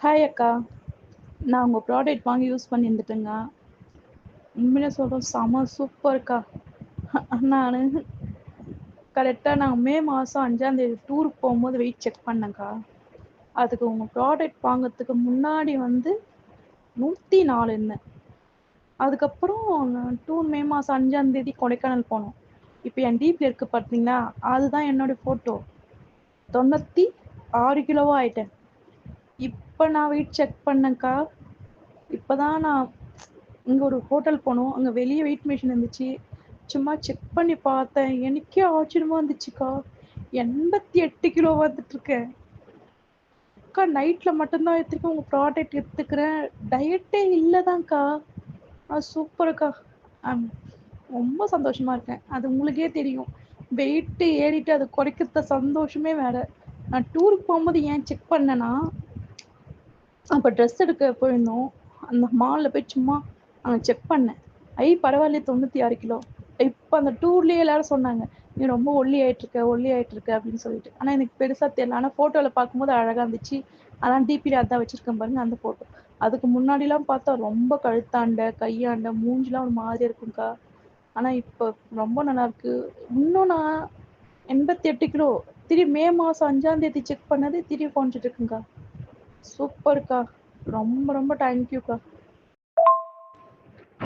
Hi அக்கா. நான் உங்கள் ப்ராடக்ட் வாங்கி யூஸ் பண்ணியிருந்துட்டேங்க. உண்மையிலே சொல்கிறேன், செம சூப்பர்க்கா. நான் கரெக்டாக மே மாதம் 5ஆம் தேதி டூருக்கு போகும்போது வெயிட் செக் பண்ணேங்க்கா. அதுக்கு உங்கள் ப்ராடக்ட் வாங்கிறதுக்கு முன்னாடி 104 இருந்தேன். அதுக்கப்புறம் மே மாதம் 5ஆம் தேதி கொடைக்கானல் போனோம். இப்போ என் டிபியில் இருக்குது பார்த்தீங்களா, அதுதான் என்னோடய ஃபோட்டோ. 96 கிலோவாக ஆயிட்டேன். இப்போ நான் வெயிட் செக் பண்ணேங்க்கா. இப்போ தான் நான் இங்கே ஒரு ஹோட்டல் போனோம். அங்கே வெளியே வெயிட் மிஷின் இருந்துச்சு. சும்மா செக் பண்ணி பார்த்தேன். எனக்கே ஆச்சரியமா இருந்துச்சுக்கா. 88 கிலோ வந்துட்டுருக்கேன். அக்கா நைட்டில் மட்டும்தான் எடுத்துருக்கேன் உங்கள் ப்ராடக்ட் எடுத்துக்கிறேன். டயட்டே இல்லைதான்க்கா. சூப்பருக்கா. ரொம்ப சந்தோஷமாக இருக்கேன். அது உங்களுக்கே தெரியும். வெயிட்டு ஏறிட்டு அது குறைக்கிறத சந்தோஷமே வேறு. நான் டூருக்கு போகும்போது ஏன் செக் பண்ணேன்னா, அப்போ ட்ரெஸ் எடுக்க போயிருந்தோம். அந்த மாலில் போய் சும்மா செக் பண்ணேன். பரவாயில்லையே 96 கிலோ. இப்போ அந்த டூர்லேயே எல்லாரும் சொன்னாங்க, நீ ரொம்ப ஒல்லி ஆயிட்டிருக்க அப்படின்னு சொல்லிட்டு. ஆனால் எனக்கு பெருசாக தெரியல. ஆனால் ஃபோட்டோவில் பார்க்கும்போது அழகாக இருந்துச்சு. அதான் டிபியில் அதான் வச்சுருக்கேன் பாருங்க, அந்த ஃபோட்டோ. அதுக்கு முன்னாடிலாம் பார்த்தா ரொம்ப கழுத்தாண்ட, கையாண்ட, மூஞ்சிலாம் ஒரு மாதிரி இருக்கும்க்கா. ஆனால் இப்போ ரொம்ப நல்லாயிருக்கு. இன்னும் நான் 88 கிலோ மே மாதம் 5ஆம் தேதி செக் பண்ணது குறைஞ்சிட்டு இருக்குங்க்கா. சூப்பர்க்கா. ரொம்ப ரொம்ப தேங்க்யூக்கா.